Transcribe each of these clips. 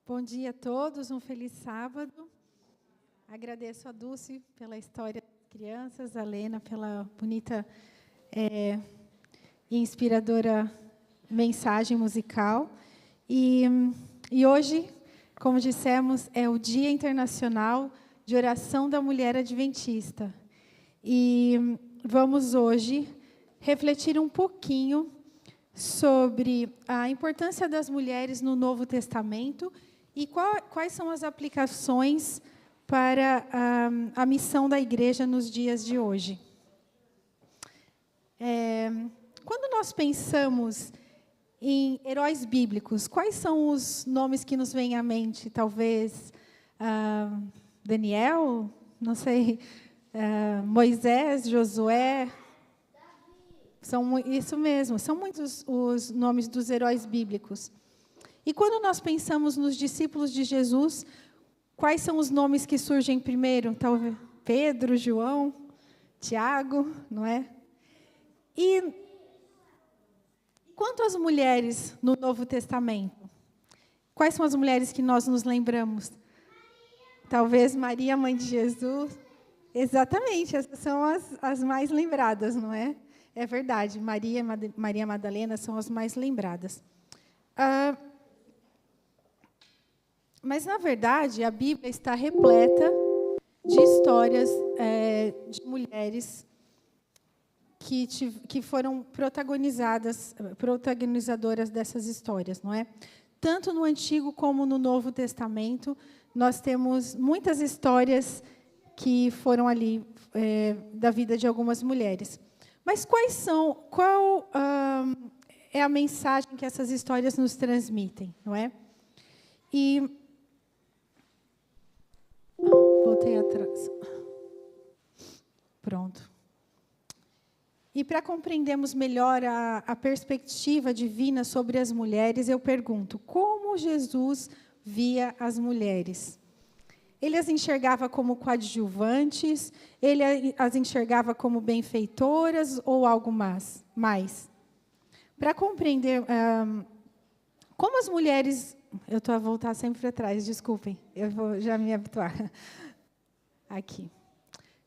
Bom dia a todos, um feliz sábado. Agradeço a Dulce pela história das crianças, a Lena pela bonita e inspiradora mensagem musical. E hoje, como dissemos, é o Dia Internacional de Oração da Mulher Adventista. E vamos hoje refletir um pouquinho sobre a importância das mulheres no Novo Testamento e quais são as aplicações para a missão da igreja nos dias de hoje. Quando nós pensamos em heróis bíblicos, quais são os nomes que nos vêm à mente? Talvez Daniel, não sei, Moisés, Josué. Isso mesmo, são muitos os nomes dos heróis bíblicos. E quando nós pensamos nos discípulos de Jesus, quais são os nomes que surgem primeiro? Talvez Pedro, João, Tiago, não é? E quanto às mulheres no Novo Testamento? Quais são as mulheres que nós nos lembramos? Talvez Maria, mãe de Jesus. Exatamente, essas são as mais lembradas, não é? É verdade, Maria Madalena são as mais lembradas. Mas, na verdade, a Bíblia está repleta de histórias de mulheres que foram protagonizadoras dessas histórias, não é? Tanto no Antigo como no Novo Testamento, nós temos muitas histórias que foram ali da vida de algumas mulheres. Mas qual é a mensagem que essas histórias nos transmitem, não é? E voltei atrás. Pronto. E para compreendermos melhor a perspectiva divina sobre as mulheres, eu pergunto: como Jesus via as mulheres? Ele as enxergava como coadjuvantes? Ele as enxergava como benfeitoras ou algo mais? Para compreender como as mulheres... Eu estou a voltar sempre para trás, desculpem. Eu vou já me habituar. Aqui.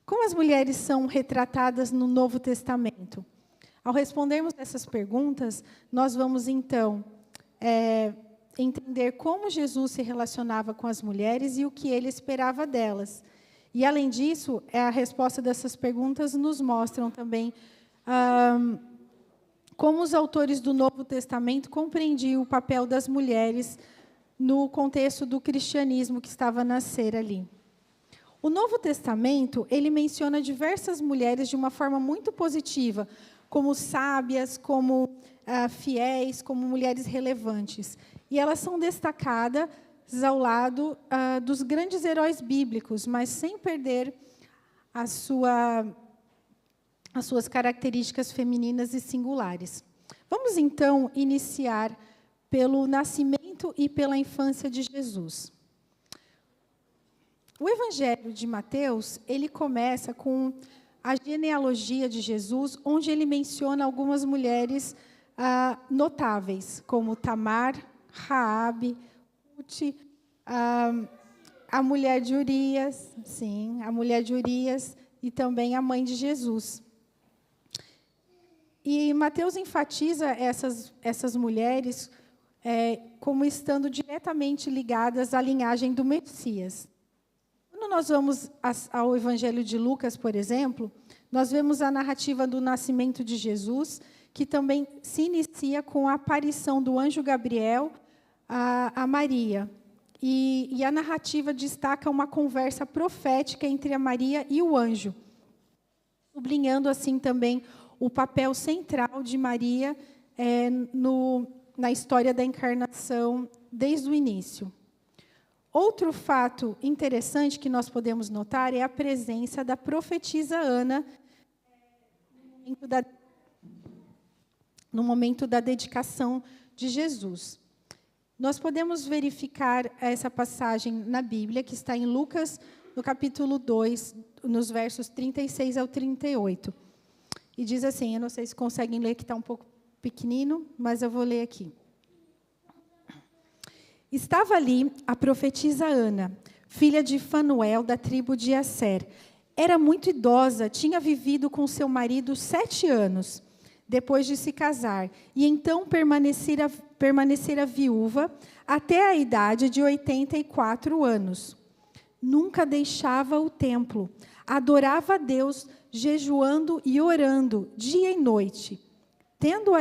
Como as mulheres são retratadas no Novo Testamento? Ao respondermos essas perguntas, nós vamos, então... entender como Jesus se relacionava com as mulheres e o que ele esperava delas. E, além disso, a resposta dessas perguntas nos mostram também como os autores do Novo Testamento compreendiam o papel das mulheres no contexto do cristianismo que estava a nascer ali. O Novo Testamento, ele menciona diversas mulheres de uma forma muito positiva, como sábias, como fiéis, como mulheres relevantes. E elas são destacadas ao lado dos grandes heróis bíblicos, mas sem perder as suas características femininas e singulares. Vamos, então, iniciar pelo nascimento e pela infância de Jesus. O Evangelho de Mateus, ele começa com a genealogia de Jesus, onde ele menciona algumas mulheres notáveis, como Tamar, Raabe, Ruth, a mulher de Urias, sim, a mulher de Urias e também a mãe de Jesus. E Mateus enfatiza essas mulheres como estando diretamente ligadas à linhagem do Messias. Quando nós vamos ao Evangelho de Lucas, por exemplo, nós vemos a narrativa do nascimento de Jesus, que também se inicia com a aparição do anjo Gabriel a Maria. E a narrativa destaca uma conversa profética entre a Maria e o anjo, sublinhando assim também o papel central de Maria na história da encarnação desde o início. Outro fato interessante que nós podemos notar é a presença da profetisa Ana no momento da dedicação de Jesus. Nós podemos verificar essa passagem na Bíblia, que está em Lucas, no capítulo 2, nos versos 36 ao 38. E diz assim, eu não sei se conseguem ler, que está um pouco pequenino, mas eu vou ler aqui. Estava ali a profetisa Ana, filha de Fanuel, da tribo de Asser. Era muito idosa, tinha vivido com seu marido 7 anos, depois de se casar, e então permanecera viúva até a idade de 84 anos. Nunca deixava o templo, adorava a Deus, jejuando e orando, dia e noite. Tendo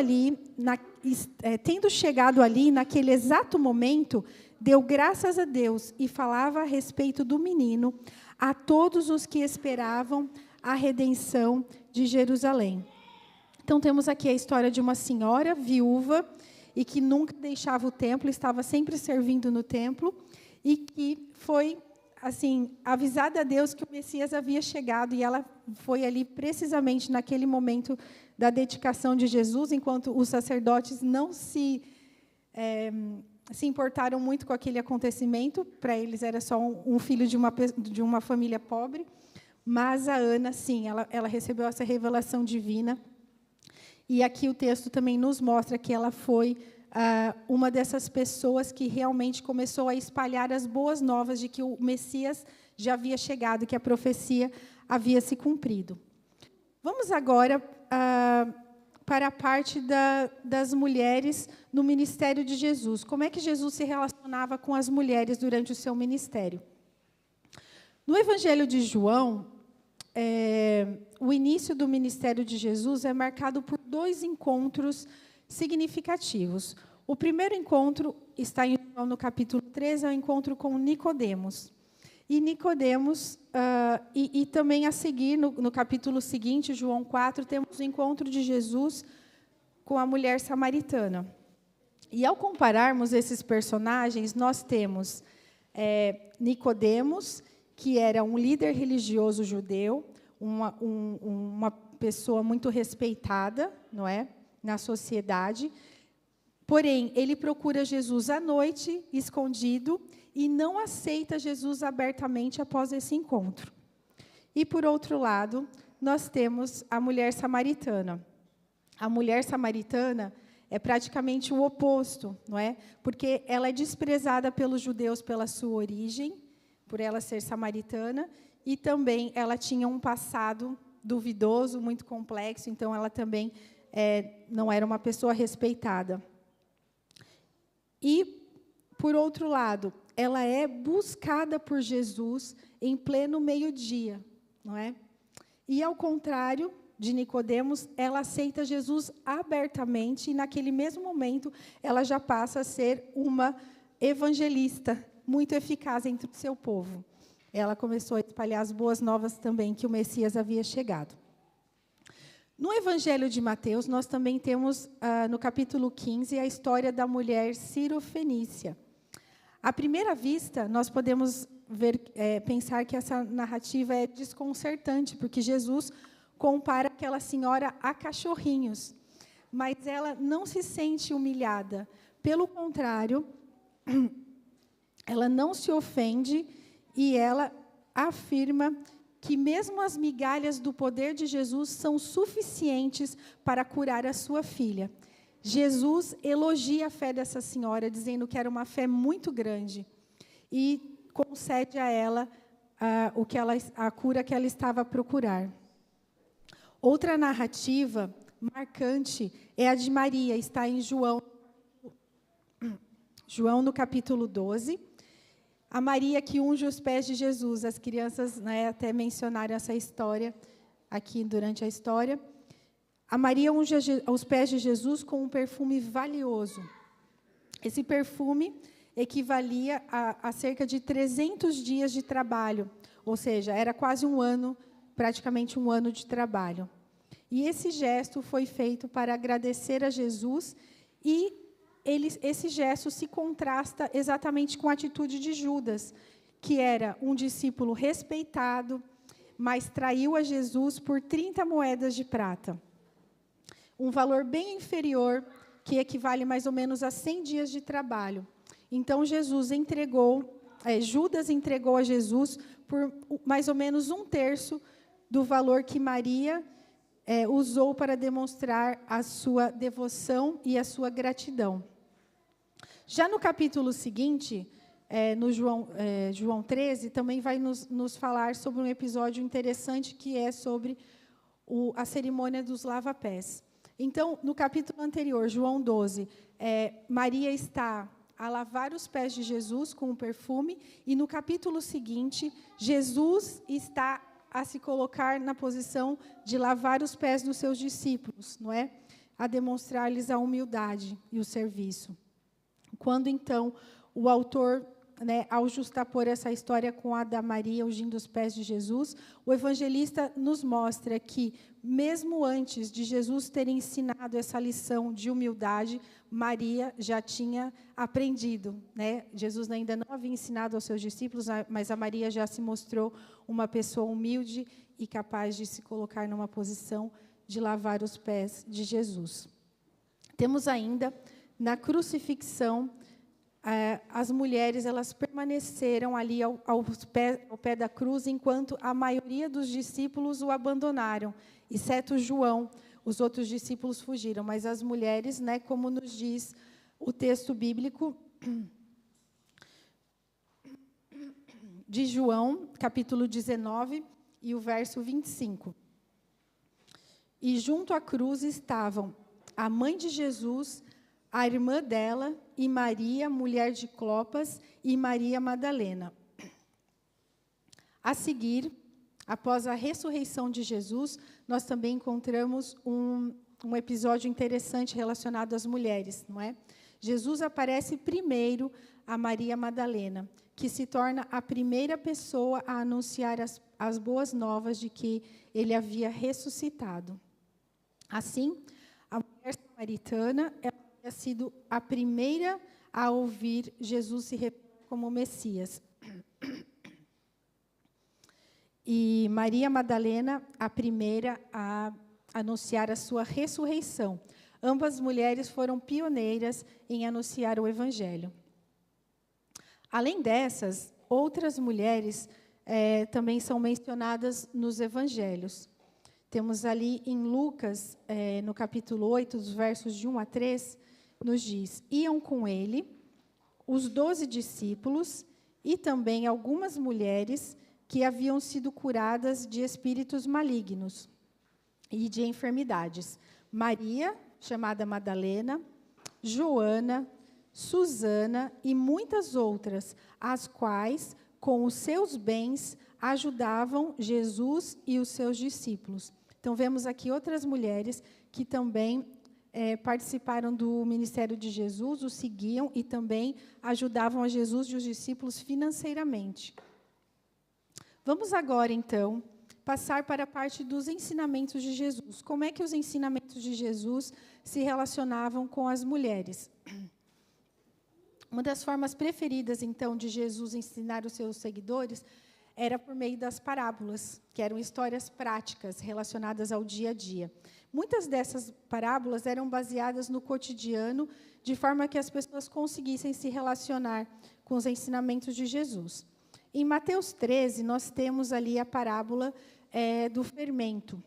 chegado ali, naquele exato momento, deu graças a Deus e falava a respeito do menino a todos os que esperavam a redenção de Jerusalém. Então, temos aqui a história de uma senhora viúva e que nunca deixava o templo, estava sempre servindo no templo e que foi avisada a Deus que o Messias havia chegado, e ela foi ali precisamente naquele momento da dedicação de Jesus, enquanto os sacerdotes não se importaram muito com aquele acontecimento. Para eles era só um filho de uma família pobre, mas a Ana, sim, ela recebeu essa revelação divina, e aqui o texto também nos mostra que ela foi uma dessas pessoas que realmente começou a espalhar as boas novas de que o Messias já havia chegado, que a profecia havia se cumprido. Vamos agora para a parte das mulheres no ministério de Jesus. Como é que Jesus se relacionava com as mulheres durante o seu ministério? No Evangelho de João, o início do ministério de Jesus é marcado por 2 encontros significativos. O primeiro encontro está em João, no capítulo 13, é o encontro com Nicodemos. E Nicodemos, e também a seguir, no capítulo seguinte, João 4, temos o encontro de Jesus com a mulher samaritana. E ao compararmos esses personagens, nós temos Nicodemos, que era um líder religioso judeu, uma pessoa muito respeitada, não é, na sociedade. Porém, ele procura Jesus à noite, escondido, e não aceita Jesus abertamente após esse encontro. E, por outro lado, nós temos a mulher samaritana. A mulher samaritana é praticamente o oposto, não é? Porque ela é desprezada pelos judeus pela sua origem, por ela ser samaritana, e também ela tinha um passado duvidoso, muito complexo, então ela também não era uma pessoa respeitada. E, por outro lado, ela é buscada por Jesus em pleno meio-dia, não é? E, ao contrário de Nicodemos, ela aceita Jesus abertamente, e naquele mesmo momento ela já passa a ser uma evangelista muito eficaz entre o seu povo. Ela começou a espalhar as boas novas também, que o Messias havia chegado. No Evangelho de Mateus, nós também temos, no capítulo 15, a história da mulher Cirofenícia. À primeira vista, nós podemos pensar que essa narrativa é desconcertante, porque Jesus compara aquela senhora a cachorrinhos. Mas ela não se sente humilhada. Pelo contrário, ela não se ofende e ela afirma que mesmo as migalhas do poder de Jesus são suficientes para curar a sua filha. Jesus elogia a fé dessa senhora, dizendo que era uma fé muito grande, e concede a ela a cura que ela estava a procurar. Outra narrativa marcante é a de Maria, está em João no capítulo 12. A Maria que unge os pés de Jesus. As crianças, né, até mencionaram essa história aqui durante a história. A Maria unge os pés de Jesus com um perfume valioso. Esse perfume equivalia a cerca de 300 dias de trabalho, ou seja, era quase um ano, praticamente um ano de trabalho. E esse gesto foi feito para agradecer a Jesus, e esse gesto se contrasta exatamente com a atitude de Judas, que era um discípulo respeitado, mas traiu a Jesus por 30 moedas de prata. Um valor bem inferior, que equivale mais ou menos a 100 dias de trabalho. Então, Judas entregou a Jesus por mais ou menos 1/3 do valor que Maria usou para demonstrar a sua devoção e a sua gratidão. Já no capítulo seguinte, no João 13, também vai nos falar sobre um episódio interessante que é sobre a cerimônia dos lava-pés. Então, no capítulo anterior, João 12, Maria está a lavar os pés de Jesus com um perfume, e no capítulo seguinte, Jesus está a se colocar na posição de lavar os pés dos seus discípulos, não é? A demonstrar-lhes a humildade e o serviço. Quando, então, o autor, ao justapor essa história com a da Maria ungindo os pés de Jesus, o evangelista nos mostra que, mesmo antes de Jesus ter ensinado essa lição de humildade, Maria já tinha aprendido. Jesus ainda não havia ensinado aos seus discípulos, mas a Maria já se mostrou uma pessoa humilde e capaz de se colocar numa posição de lavar os pés de Jesus. Temos ainda, na crucifixão, as mulheres elas permaneceram ali ao pé da cruz, enquanto a maioria dos discípulos o abandonaram, exceto João. Os outros discípulos fugiram, mas as mulheres, como nos diz o texto bíblico de João, capítulo 19, e o verso 25. E junto à cruz estavam a mãe de Jesus, a irmã dela, e Maria, mulher de Clopas, e Maria Madalena. A seguir, após a ressurreição de Jesus, nós também encontramos um episódio interessante relacionado às mulheres, não é? Jesus aparece primeiro a Maria Madalena, que se torna a primeira pessoa a anunciar as boas novas de que ele havia ressuscitado. Assim, a mulher samaritana havia sido a primeira a ouvir Jesus se revelar como Messias. E Maria Madalena, a primeira a anunciar a sua ressurreição. Ambas mulheres foram pioneiras em anunciar o Evangelho. Além dessas, outras mulheres também são mencionadas nos Evangelhos. Temos ali em Lucas, no capítulo 8, dos versos de 1 a 3, nos diz: iam com ele os 12 discípulos e também algumas mulheres que haviam sido curadas de espíritos malignos e de enfermidades. Maria, chamada Madalena, Joana, Susana e muitas outras, as quais, com os seus bens, ajudavam Jesus e os seus discípulos. Então, vemos aqui outras mulheres que também participaram do ministério de Jesus, o seguiam e também ajudavam a Jesus e os discípulos financeiramente. Vamos agora, então, passar para a parte dos ensinamentos de Jesus. Como é que os ensinamentos de Jesus se relacionavam com as mulheres? Uma das formas preferidas, então, de Jesus ensinar os seus seguidores era por meio das parábolas, que eram histórias práticas relacionadas ao dia a dia. Muitas dessas parábolas eram baseadas no cotidiano, de forma que as pessoas conseguissem se relacionar com os ensinamentos de Jesus. Em Mateus 13, nós temos ali a parábola do fermento,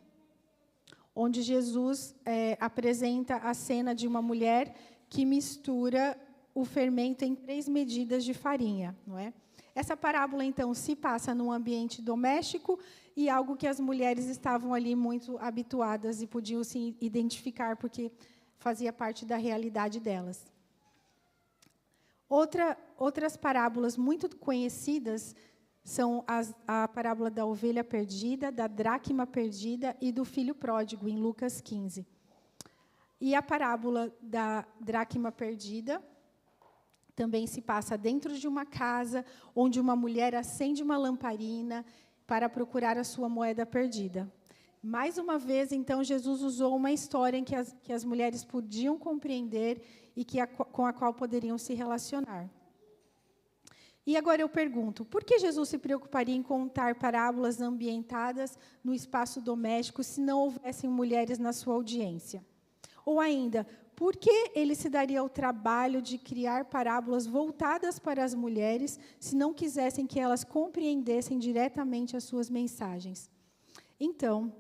onde Jesus apresenta a cena de uma mulher que mistura o fermento em 3 medidas de farinha, não é? Essa parábola, então, se passa num ambiente doméstico e algo que as mulheres estavam ali muito habituadas e podiam se identificar, porque fazia parte da realidade delas. Outras parábolas muito conhecidas são a parábola da ovelha perdida, da dracma perdida e do filho pródigo, em Lucas 15. E a parábola da dracma perdida também se passa dentro de uma casa, onde uma mulher acende uma lamparina para procurar a sua moeda perdida. Mais uma vez, então, Jesus usou uma história em que as mulheres podiam compreender e com a qual poderiam se relacionar. E agora eu pergunto, por que Jesus se preocuparia em contar parábolas ambientadas no espaço doméstico se não houvessem mulheres na sua audiência? Ou ainda, por que ele se daria ao trabalho de criar parábolas voltadas para as mulheres se não quisessem que elas compreendessem diretamente as suas mensagens? Então,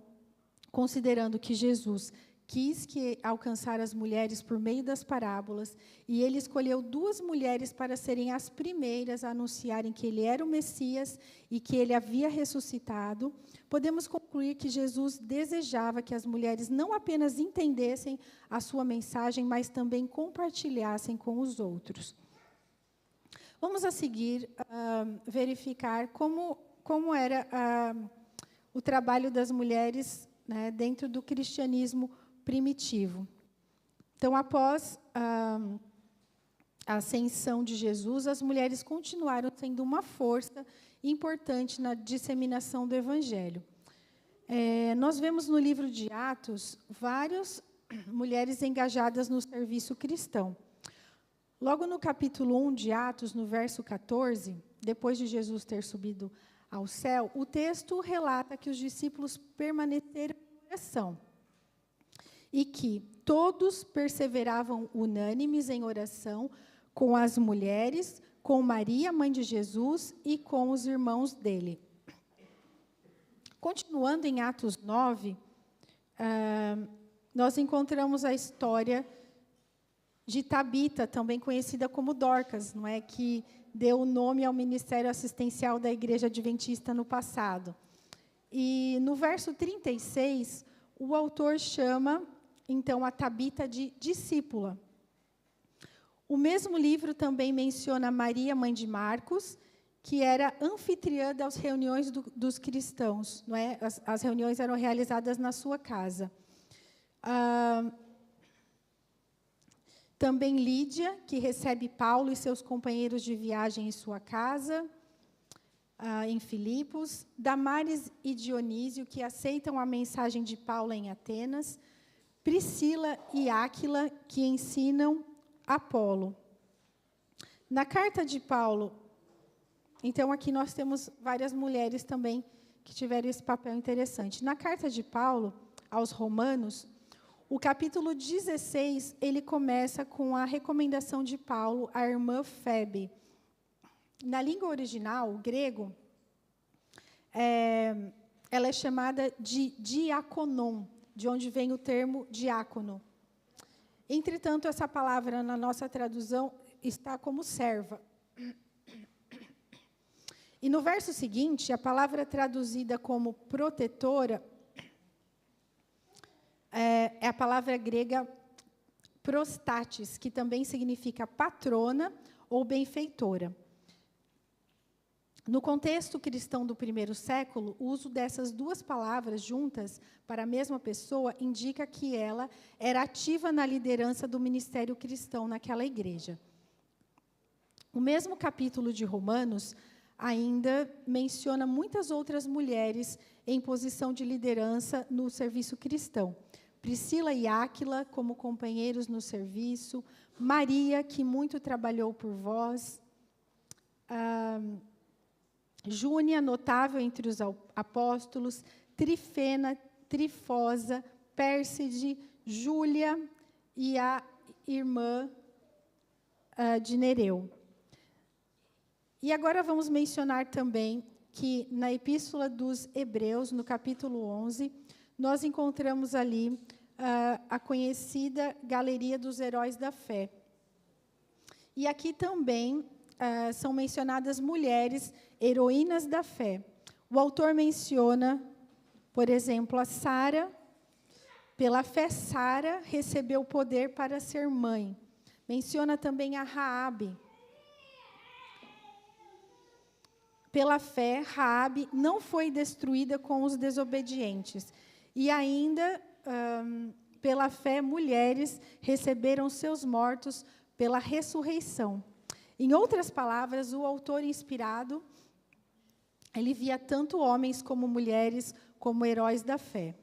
considerando que Jesus quis que alcançar as mulheres por meio das parábolas, e ele escolheu 2 mulheres para serem as primeiras a anunciarem que ele era o Messias e que ele havia ressuscitado, podemos concluir que Jesus desejava que as mulheres não apenas entendessem a sua mensagem, mas também compartilhassem com os outros. Vamos a seguir verificar como era o trabalho das mulheres, né, dentro do cristianismo primitivo. Então, após a ascensão de Jesus, as mulheres continuaram sendo uma força importante na disseminação do Evangelho. Nós vemos no livro de Atos várias mulheres engajadas no serviço cristão. Logo no capítulo 1 de Atos, no verso 14, depois de Jesus ter subido ao céu, o texto relata que os discípulos permaneceram em oração e que todos perseveravam unânimes em oração com as mulheres, com Maria, mãe de Jesus, e com os irmãos dele. Continuando em Atos 9, nós encontramos a história de Tabita, também conhecida como Dorcas, não é, que deu o nome ao ministério assistencial da Igreja Adventista no passado. E no verso 36, o autor chama, então, a Tabita de discípula. O mesmo livro também menciona Maria, mãe de Marcos, que era anfitriã das reuniões dos cristãos, não é? As reuniões eram realizadas na sua casa. Também Lídia, que recebe Paulo e seus companheiros de viagem em sua casa, em Filipos. Damares e Dionísio, que aceitam a mensagem de Paulo em Atenas. Priscila e Áquila, que ensinam Apolo. Na carta de Paulo, então aqui nós temos várias mulheres também que tiveram esse papel interessante. Na carta de Paulo aos Romanos, o capítulo 16, ele começa com a recomendação de Paulo à irmã Febe. Na língua original, o grego, ela é chamada de diaconon, de onde vem o termo diácono. Entretanto, essa palavra, na nossa tradução, está como serva. E no verso seguinte, a palavra traduzida como protetora é a palavra grega prostatis, que também significa patrona ou benfeitora. No contexto cristão do primeiro século, o uso dessas 2 palavras juntas para a mesma pessoa indica que ela era ativa na liderança do ministério cristão naquela igreja. O mesmo capítulo de Romanos ainda menciona muitas outras mulheres em posição de liderança no serviço cristão. Priscila e Áquila como companheiros no serviço, Maria, que muito trabalhou por vós, Júnia, notável entre os apóstolos, Trifena, Trifosa, Pérside, Júlia e a irmã de Nereu. E agora vamos mencionar também que na Epístola dos Hebreus, no capítulo 11, nós encontramos ali a conhecida Galeria dos Heróis da Fé. E aqui também são mencionadas mulheres heroínas da fé. O autor menciona, por exemplo, a Sara. Pela fé, Sara recebeu o poder para ser mãe. Menciona também a Raabe. Pela fé, Raabe não foi destruída com os desobedientes. E ainda, pela fé, mulheres receberam seus mortos pela ressurreição. Em outras palavras, o autor inspirado, ele via tanto homens como mulheres como heróis da fé.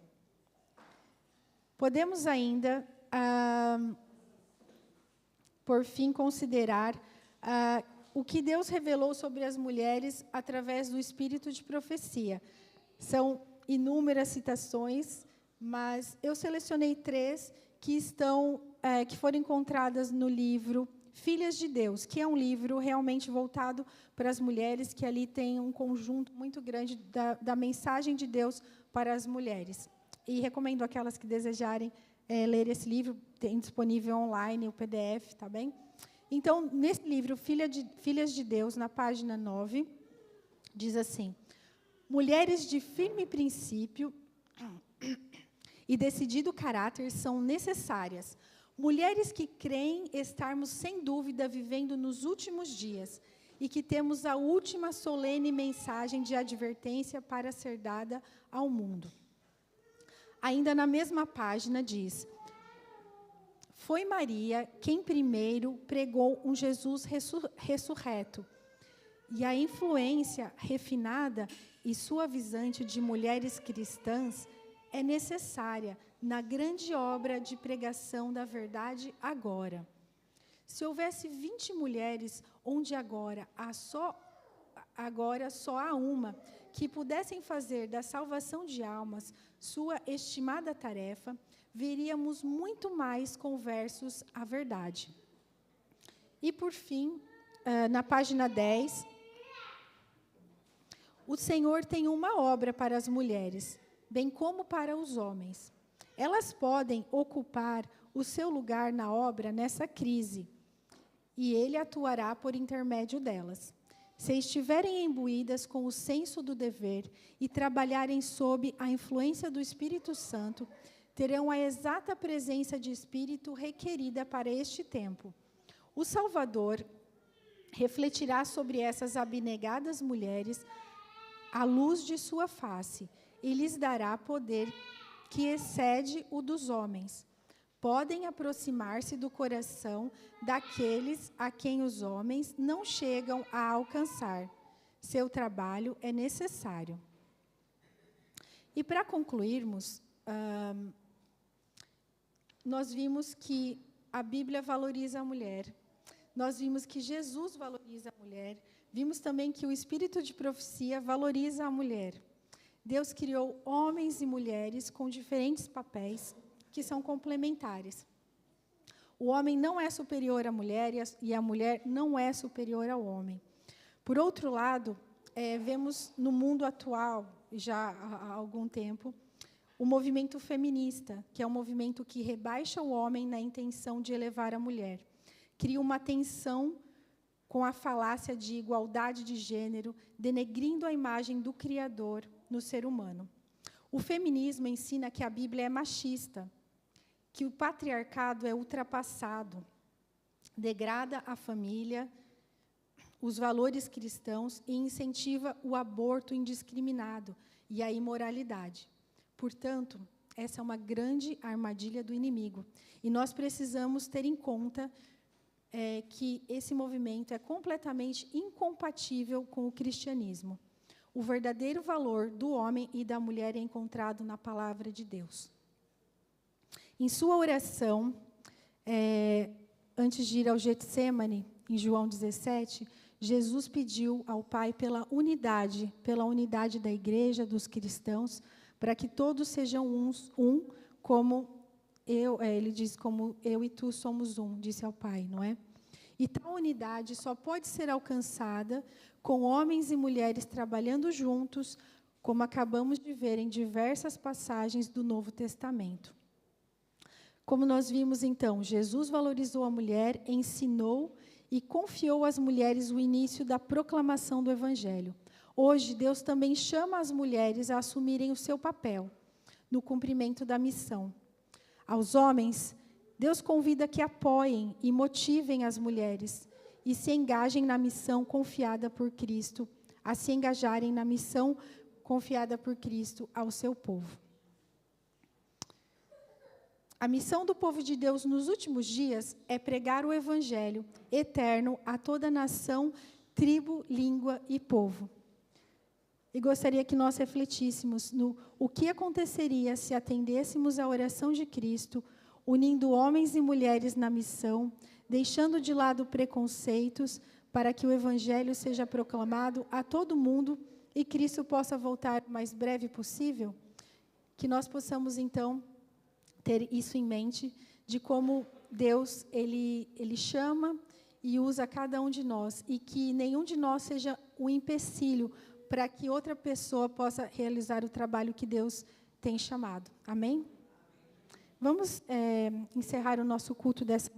Podemos ainda, por fim, considerar o que Deus revelou sobre as mulheres através do espírito de profecia. São inúmeras citações, mas eu selecionei 3 que foram encontradas no livro Filhas de Deus, que é um livro realmente voltado para as mulheres, que ali tem um conjunto muito grande da mensagem de Deus para as mulheres. E recomendo aquelas que desejarem ler esse livro, tem disponível online o PDF, tá bem? Então, nesse livro, Filhas de Deus, na página 9, diz assim: mulheres de firme princípio e decidido caráter são necessárias. Mulheres que creem estarmos, sem dúvida, vivendo nos últimos dias e que temos a última solene mensagem de advertência para ser dada ao mundo. Ainda na mesma página diz: foi Maria quem primeiro pregou um Jesus ressurreto, e a influência refinada e suavizante de mulheres cristãs é necessária na grande obra de pregação da verdade agora. Se houvesse 20 mulheres, onde agora só há uma, que pudessem fazer da salvação de almas sua estimada tarefa, veríamos muito mais conversos à verdade. E, por fim, na página 10, o Senhor tem uma obra para as mulheres, bem como para os homens. Elas podem ocupar o seu lugar na obra nessa crise, e Ele atuará por intermédio delas. Se estiverem imbuídas com o senso do dever e trabalharem sob a influência do Espírito Santo, terão a exata presença de espírito requerida para este tempo. O Salvador refletirá sobre essas abnegadas mulheres a luz de sua face e lhes dará poder que excede o dos homens. Podem aproximar-se do coração daqueles a quem os homens não chegam a alcançar. Seu trabalho é necessário. E para concluirmos, nós vimos que a Bíblia valoriza a mulher. Nós vimos que Jesus valoriza a mulher. Vimos também que o espírito de profecia valoriza a mulher. Deus criou homens e mulheres com diferentes papéis que são complementares. O homem não é superior à mulher e a mulher não é superior ao homem. Por outro lado, vemos no mundo atual, já há algum tempo, o movimento feminista, que é um movimento que rebaixa o homem na intenção de elevar a mulher. Cria uma tensão com a falácia de igualdade de gênero, denegrindo a imagem do Criador no ser humano. O feminismo ensina que a Bíblia é machista, que o patriarcado é ultrapassado, degrada a família, os valores cristãos e incentiva o aborto indiscriminado e a imoralidade. Portanto, essa é uma grande armadilha do inimigo. E nós precisamos ter em conta que esse movimento é completamente incompatível com o cristianismo. O verdadeiro valor do homem e da mulher é encontrado na palavra de Deus. Em sua oração, antes de ir ao Getsêmani, em João 17, Jesus pediu ao Pai pela unidade da igreja, dos cristãos, para que todos sejam um, como ele diz, como eu e tu somos um, disse ao Pai, não é? E tal unidade só pode ser alcançada com homens e mulheres trabalhando juntos, como acabamos de ver em diversas passagens do Novo Testamento. Como nós vimos, então, Jesus valorizou a mulher, ensinou e confiou às mulheres o início da proclamação do Evangelho. Hoje, Deus também chama as mulheres a assumirem o seu papel no cumprimento da missão. Aos homens, Deus convida que apoiem e motivem as mulheres e se engajem na missão confiada por Cristo, a se engajarem na missão confiada por Cristo ao seu povo. A missão do povo de Deus nos últimos dias é pregar o Evangelho eterno a toda nação, tribo, língua e povo. E gostaria que nós refletíssemos no o que aconteceria se atendêssemos à oração de Cristo, unindo homens e mulheres na missão, deixando de lado preconceitos, para que o Evangelho seja proclamado a todo mundo e Cristo possa voltar o mais breve possível. Que nós possamos, então, ter isso em mente, de como Deus ele chama e usa cada um de nós, e que nenhum de nós seja um empecilho para que outra pessoa possa realizar o trabalho que Deus tem chamado. Amém? Vamos encerrar o nosso culto dessa